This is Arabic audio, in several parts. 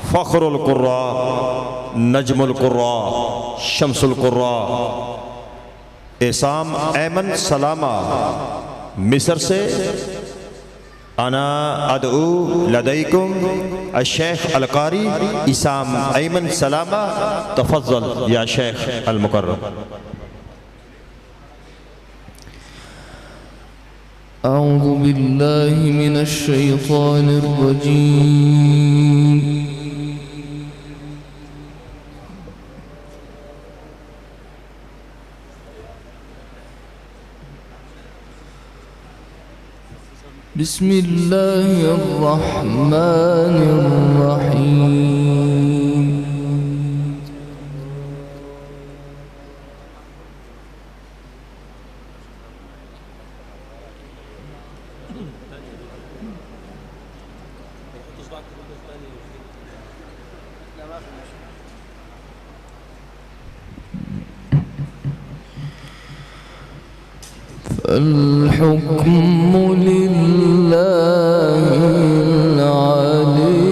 फ़ख्रुल क़ुर्रा, नजमुल क़ुर्रा, शम्सुल क़ुर्रा, एसाम ऐमन सलामा मिस्र से। अना अदऊ लदैकुम अशेख अलकारी इसाम ऐमन सलामा, तफज़ल या शेख अल-मुकर्रम। अऊज़ु बिल्लाहि मिनश शैतानिर रजीम। बिस्मिल्लाहिर रहमानिर रहीम। الحكم لله العلي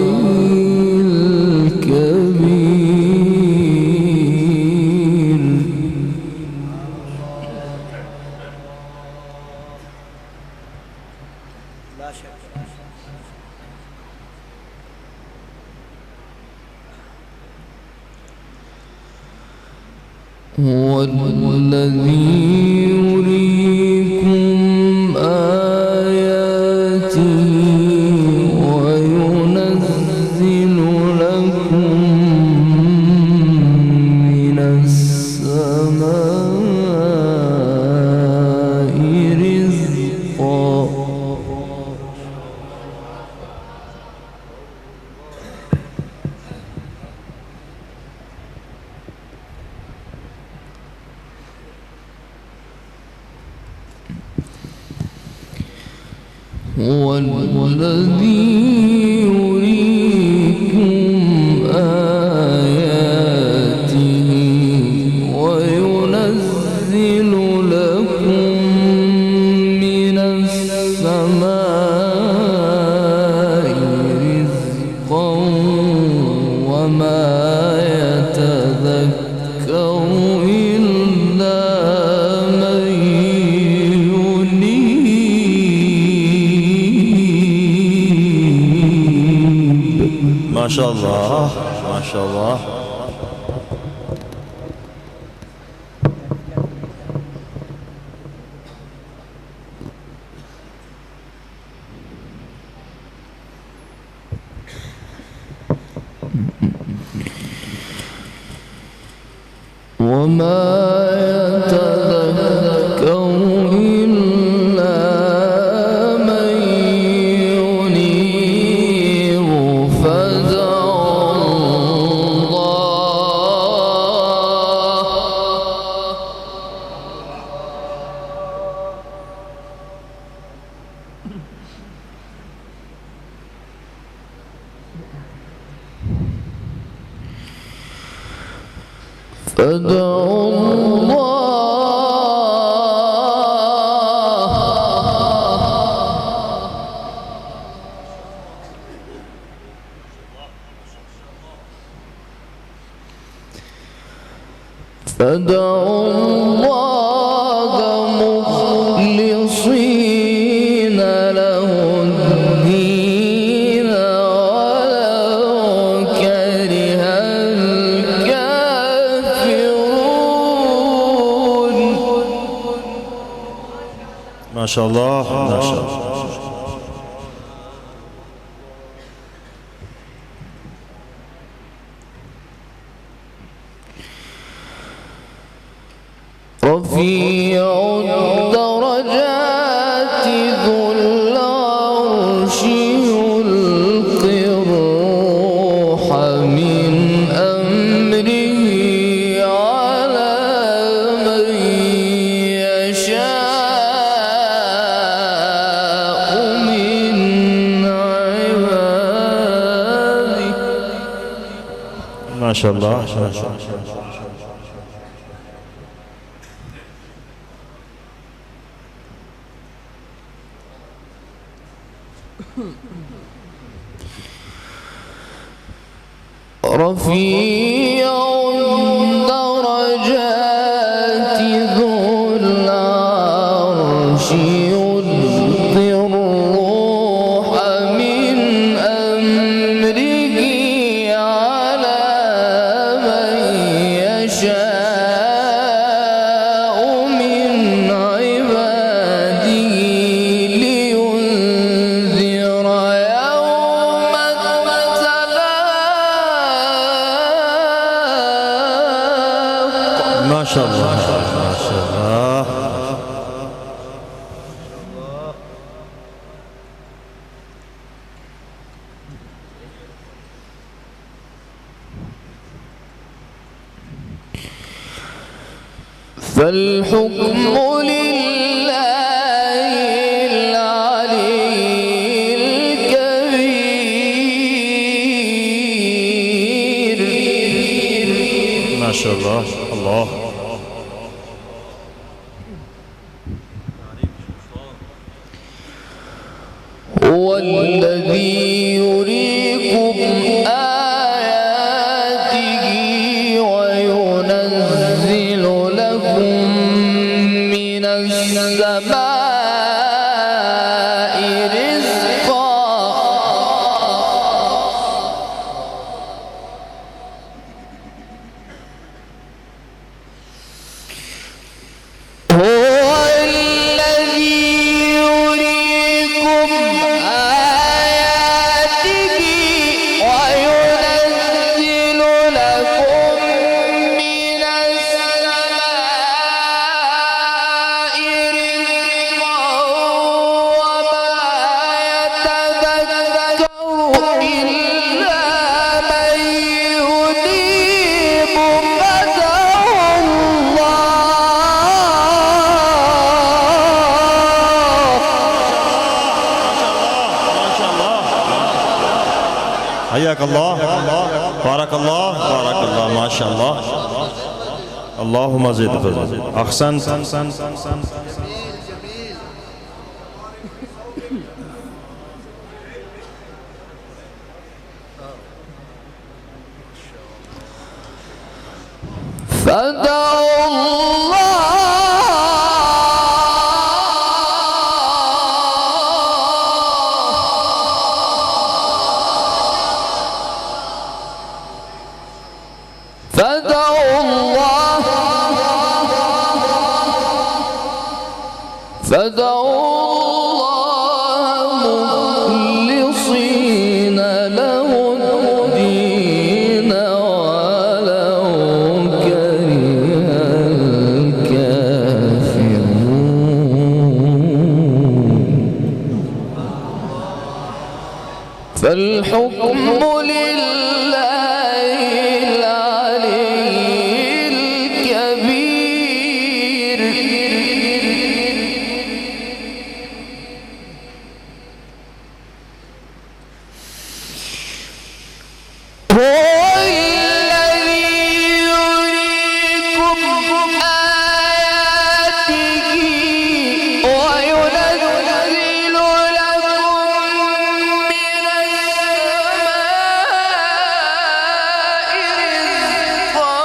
الكبير. هو الذي يريكم آياته وينزل لكم من السماء رزقا. هو الذي يريكم آياته وينزل لكم من السماء رزقا وما يتذكر إلا من माशाअल्लाह माशाअल्लाह। وما يتذكر إلا من ينيب فدعوا فادعوا الله مخلصين له الدين ولو كره الكافرون. ما شاء الله ما شاء الله. رفيع الدرجات ذو العرش يلقي الروح من أمره على من يشاء من عباده. ما شاء الله ما شاء الله. رفيع الدرجات ذو العرش يلقي الروح من أمره على من يشاء من عباده لينذر يوم التلاق. ما شاء الله ما شاء الله. فالحكم لله العلي الكبير. ما شاء الله. الله هو الذي يريكم آياته وينزل لكم من السماء رزقا. هو الذي يريكم آياته وينزل لكم من السماء رزقا وما يتذكر إلا من ينيب فدعوا الله. حياك الله. بارك الله بارك الله. ما شاء الله. اللهم زد فزد. أحسنت. فدعوا الله. فدعوا الله. فدعوا الله مخلصين له الدين ولو كره الكافرون. فالحكم لله العلي الكبير. هو الذي يريكم آياته وينزل لكم من السماء رزقا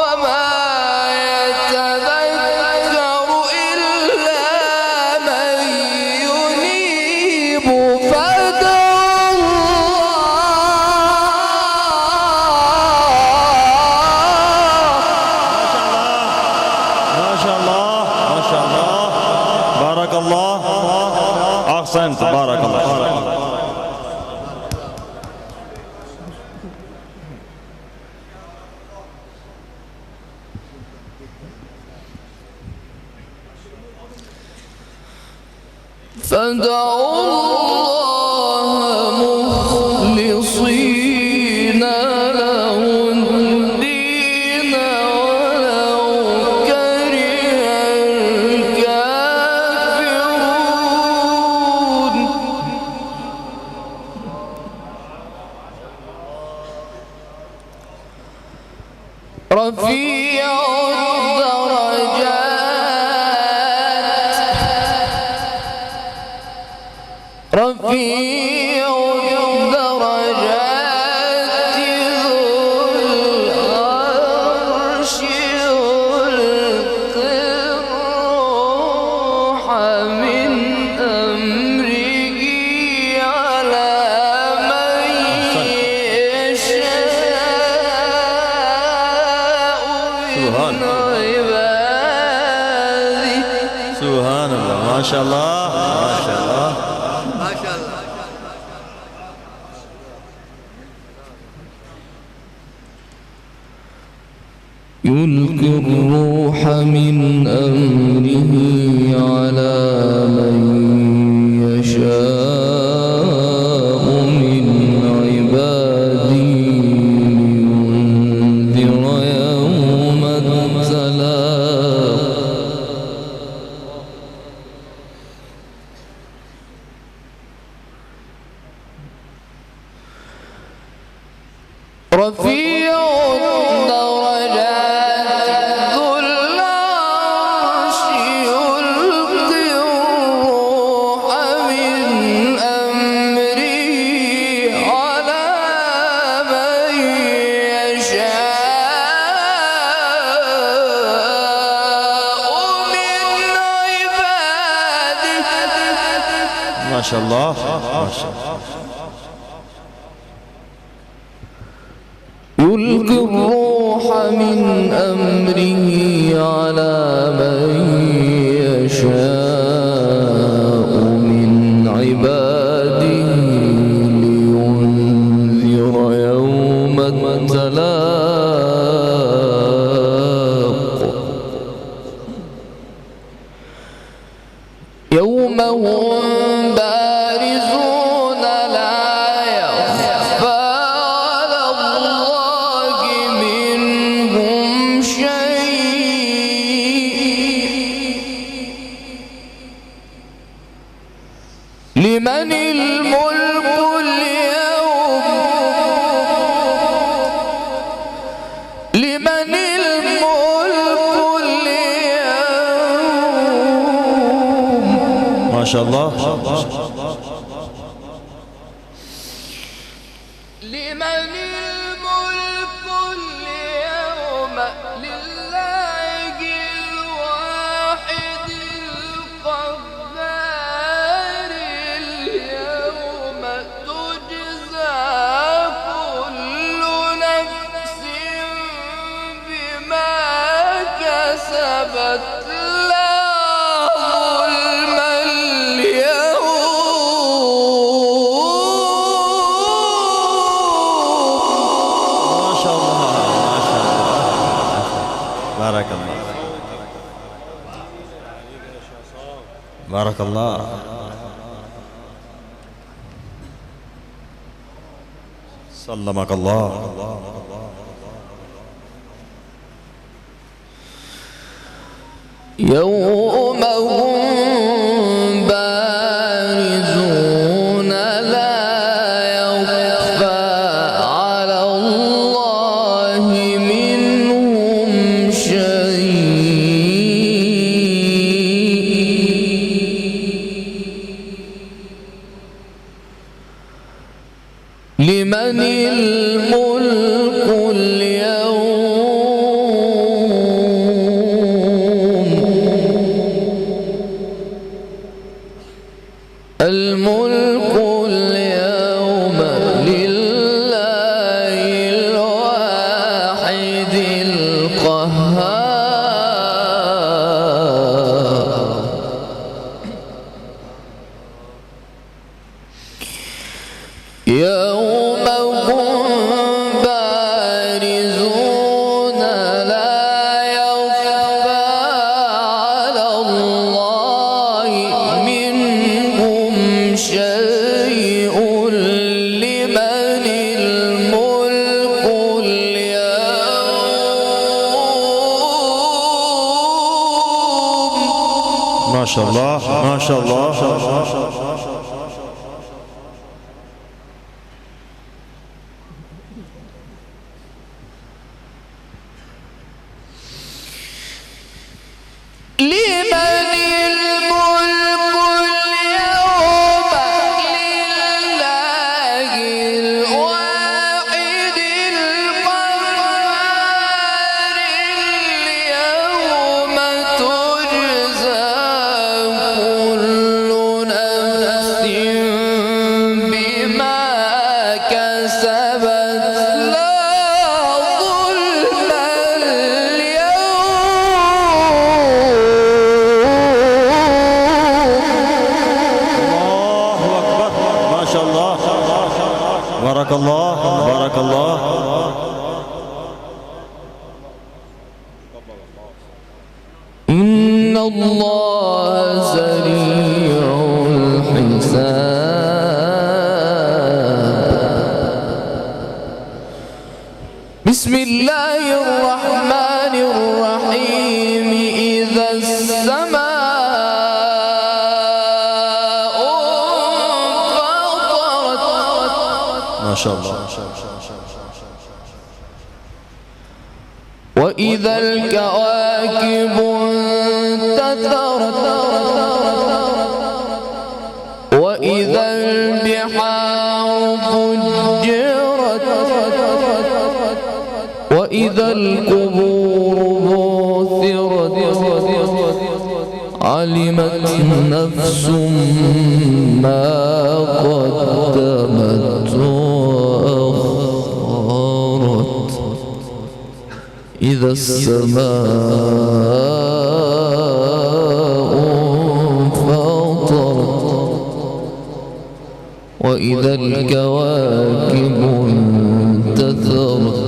وما يتذكر إلا من ينيب فدعوا ما شاء الله ما شاء الله. بارك الله. أحسنت. بارك الله. فدعوا الله مخلصين له الدين ولو كره الكافرون. رفيع الدرجات رفيع الدرجات شاء الله ما شاء الله ما شاء الله. يلقي الروح من أمره على من يشاء من عباده لينذر يوم التلاق. رفيع الدرجات ذو العرش يلقي الروح من أمره على من يشاء من عباده. ما شاء الله ما شاء الله. يلقي الروح من أمره على من يشاء من عباده لينذر يوم التلاق. يوم هم بارزون لا يخفى على الله منهم شيء. لمن الملك اليوم؟ لمن الملك اليوم؟ ما شاء الله لمن الملك اليوم؟ لله الواحد القهار. اليوم تجزى كل نفس بما كسبت لا ظلم اليوم. ما شاء الله ما شاء الله. بارك الله بارك الله. سلمك الله. يوم هم بارزون لا يخفى على الله منهم شيء. لمن الملك اليوم؟ الملك اليوم لله الواحد القهار. يوم هم بارزون لا يخفى على الله منهم شيء. لمن الملك اليوم؟ ما شاء الله ما شاء الله. لمن الملك اليوم؟ لله الواحد القهار. اليوم تجزى كل نفس بارك الله بارك الله. إن الله سريع الحساب. بسم الله الرحمن الرحيم. إذا السماء انفطرت. ما شاء الله. وإذا الكواكب انتثرت. وإذا البحار فجرت. وإذا القبور بعثرت. علمت نفس ما قدمت وأخرت. إذا السماء انفطرت. وإذا الكواكب انتثرت.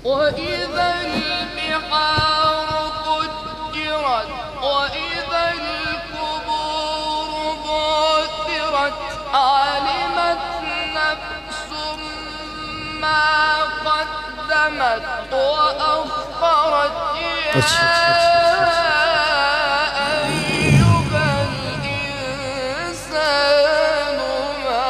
وإذا البحار فجرت. وإذا القبور بعثرت. علمت نفس ما قدمت وأخرت. يا أيها الإنسان ما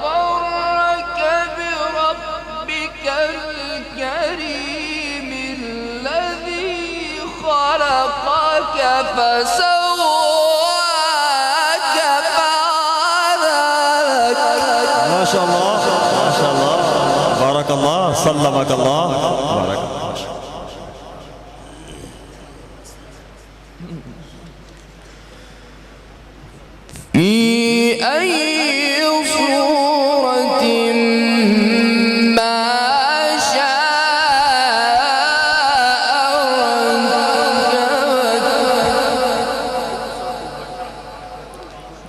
غرك بربك الكريم الذي خلقك فسواك فعدلك. ما شاء الله ما شاء الله. بارك الله سلمك الله. بارك الله. في أي صورة ما شاء ركبك.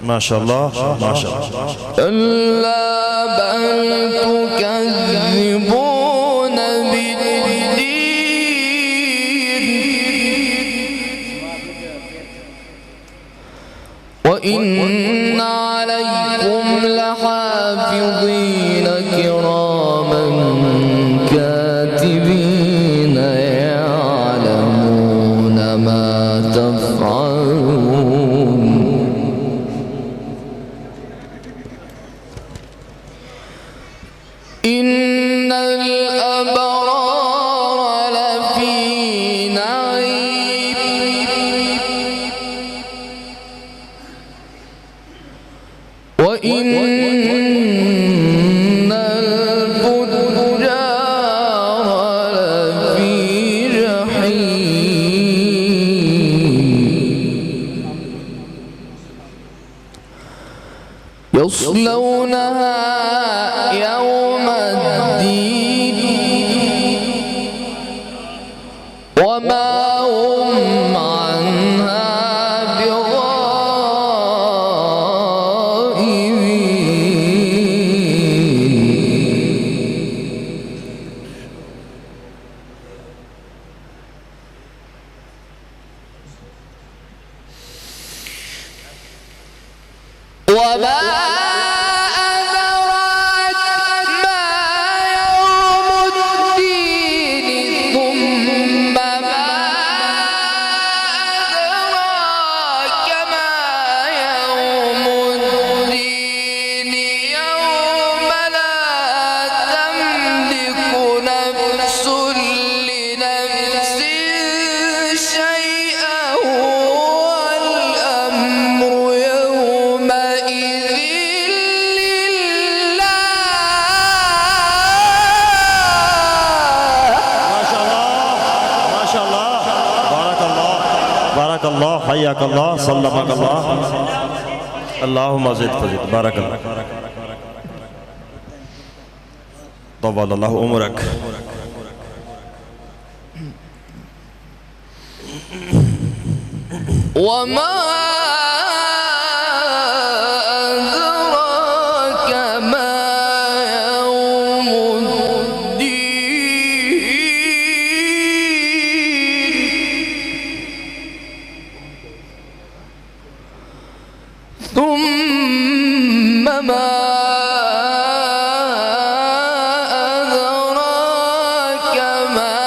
ما شاء الله ما شاء الله. كلا بل تكذبون بالدين. وإن عليكم لحافظين كراما كاتبين يعلمون ما تفعلون. إن الأبرار لفي نعيم. وإن الفجار لفي جحيم. يصلونها يوم الدين وما هم عنها بغائبين. وما أدراك ما يوم الدين. ثم ما أدراك ما يوم الدين. يوم لا تملك نفس لنفس شيئا والأمر يومئذ لله. ما شاء الله ما شاء الله. بارك الله بارك الله. حياك الله سلمك الله. اللهم زد فزد. بارك الله. طول الله عمرك. وما أدراك ما يوم الدين ثم ما أدراك ما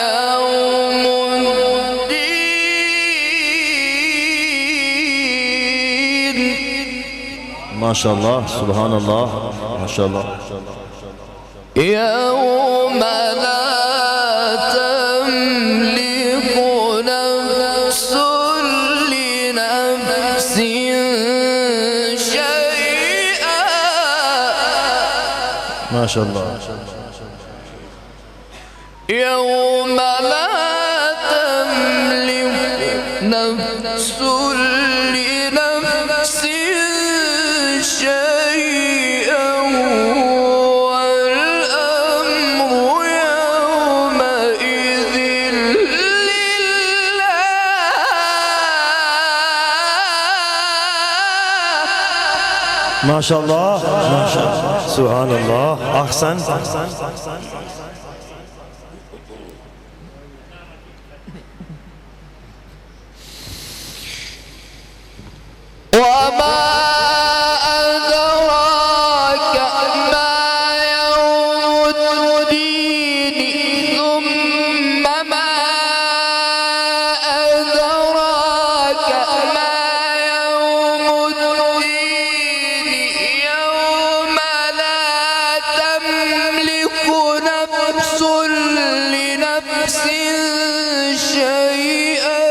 يوم الدين ما شاء الله سبحان الله ما شاء الله. يوم لا تملك نفس لنفس شيئا ما شاء الله. يوم لا تملك نفس لنفس شيئا والأمر يومئذ لله. ما شاء الله ما شاء الله سبحان الله. أحسن. وما أدراك ما يوم الدين ثم ما أدراك ما يوم الدين يوم لا تملك نفس لنفس شيئا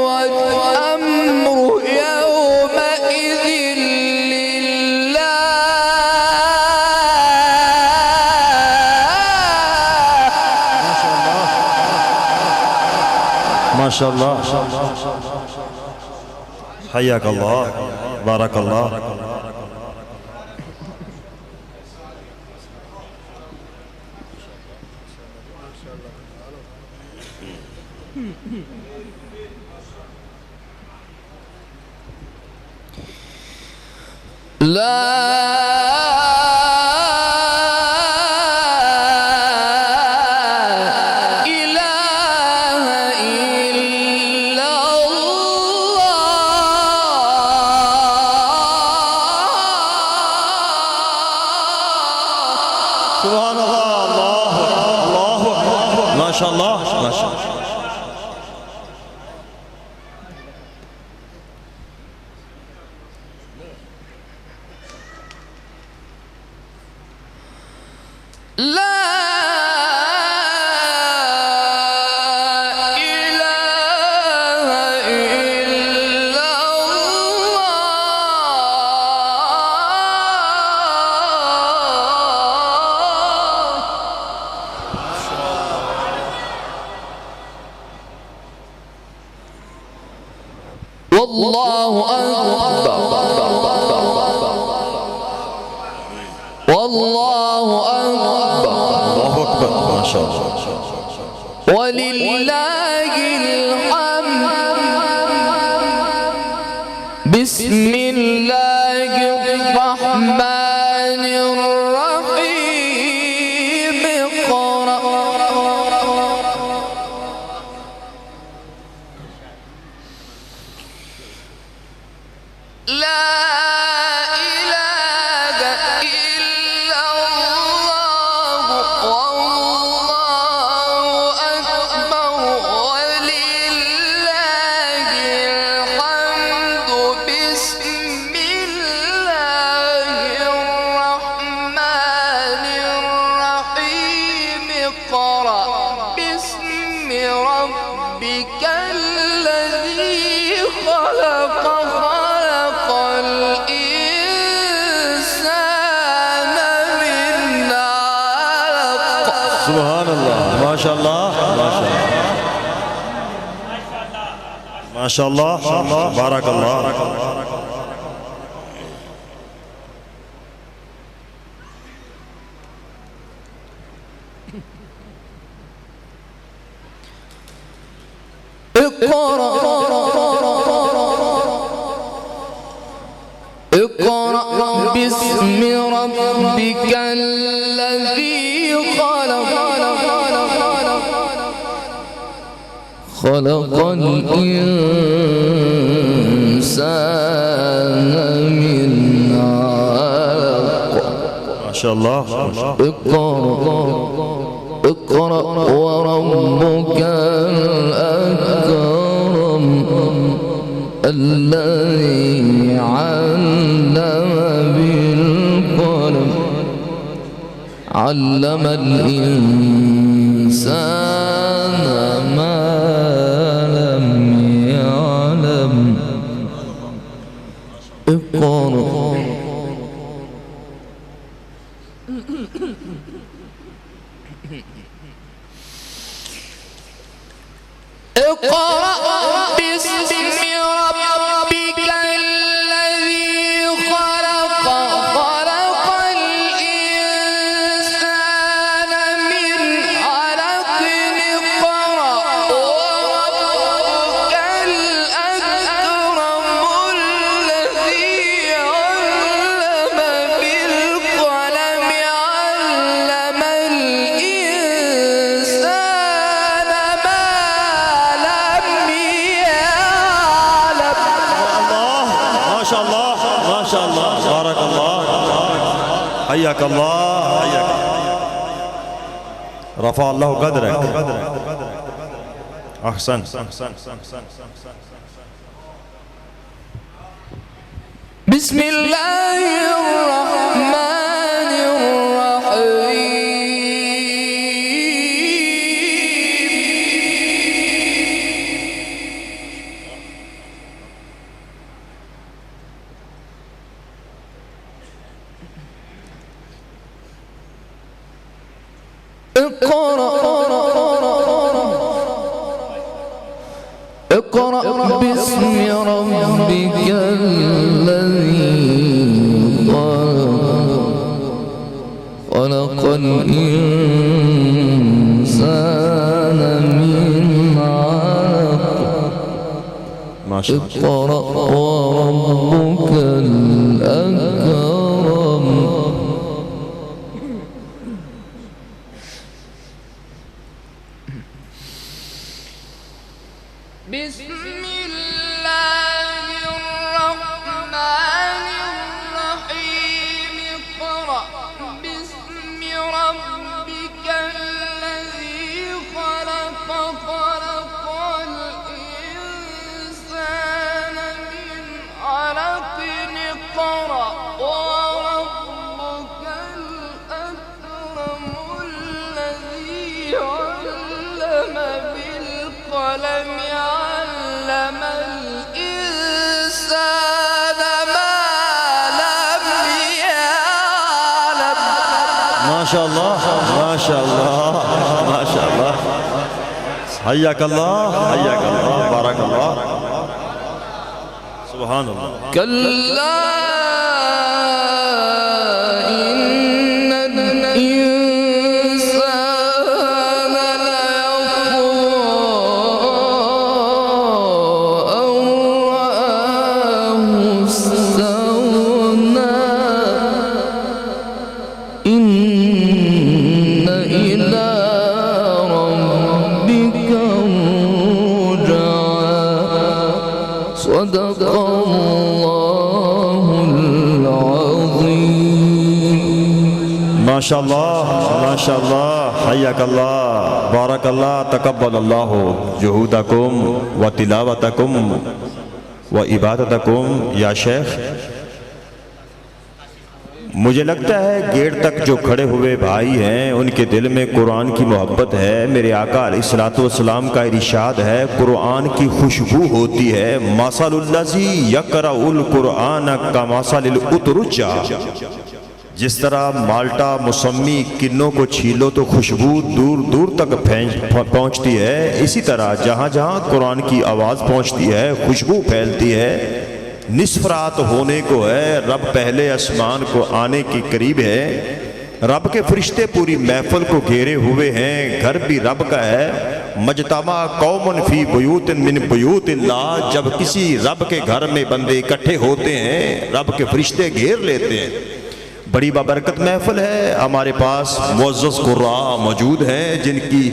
والأمر يومئذ لله. ما شاء الله. حياك الله بارك الله. لا إله إلا الله. سبحان الله. الله الله ما شاء الله ما شاء الله. لا إله إلا الله. والله أكبر والله أكبر الله أكبر ما شاء الله. ولله الحمد. بسم الله الرحمن الرحيم. اقرأ. لا إله إلا الله والله أكبر ولله الحمد. بسم الله الرحمن الرحيم. اقرأ باسم ربك الذي خلق خلق الإنسان من علق. سبحان الله ما شاء الله ما شاء الله ما شاء الله بارك الله. اقرأ اقرأ باسم ربك الذي خلق خلق الإنسان من علق ما شاء الله. اقرأ وربك الأكرم الذي علم بالقلم علم الإنسان ما لم يعلم. اقرأ باسم ربك الذي خلق خلق الإنسان من علق. اقرأ وربك الأكرم الذي علم بالقلم علم الإنسان ما لم يعلم. ما شاء الله ما شاء الله. بارك الله. حياك الله. حياك. رفع الله قدرك. أحسن. بسم الله الرحمن الرحيم. اقرأ باسم ربك الذي خلق الإنسان من علق. ما شاء الله. اقرأ وربك الأكرم. بسم الله الرحمن الرحيم. اقرأ باسم ربك الذي خلق خلق الإنسان من علق. اقرأ وربك الأكرم الذي علم بالقلم علم الإنسان ما لم يعلم. ما شاء الله ما شاء الله ما شاء الله. حياك الله. حياك الله. بارك الله. سبحان الله. كلا إن الإنسان ليطغى أن رآه استغنى. إن إلى ربك الرجعى. صدق الله العظيم. ما شاء الله ما شاء الله. حياك الله. بارك الله. تقبل الله جهودكم وتلاوتكم وعبادتكم या शेख. मुझे लगता है गेट तक जो खड़े हुए भाई हैं उनके दिल में कुरान की मोहब्बत है। मेरे आका अलैहिस्सलातु वस्सलाम का इरशाद है कुरान की खुशबू होती है। मसलुल्लज़ी यक़रउल कुरान का मसलिल उतरुजा। जिस तरह माल्टा मौसमी किन्नों को छीलो तो खुशबू दूर दूर तक पहुंचती है, इसी तरह जहाँ जहाँ कुरान की आवाज़ पहुंचती है खुशबू फैलती है। निस्फ रात होने को है, रब पहले आसमान को आने के करीब है। रब के फरिश्ते पूरी महफिल को घेरे हुए हैं, घर भी रब का है। मजतमा कौमन फी बुयूतिन मिन बुयूतिल्लाह, जब किसी रब के घर में बंदे इकट्ठे होते हैं, रब के फरिश्ते घेर लेते हैं। बड़ी बाबरकत महफिल है। हमारे पास मुअज़्ज़ज़ कुर्रा मौजूद हैं जिनकी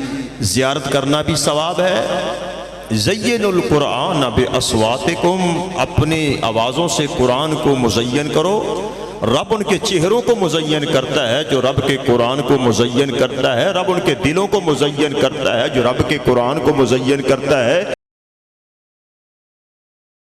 ज़ियारत करना भी सवाब है। ज़य्यिनुल कुरान बिअस्वातिकुम, अपनी आवाज़ों से कुरान को मुज़य्यन करो। रब उनके चेहरों को मुज़य्यन करता है जो रब के कुरान को मुज़य्यन करता है। रब उनके दिलों को मुज़य्यन करता है जो रब के कुरान को मुज़य्यन करता है।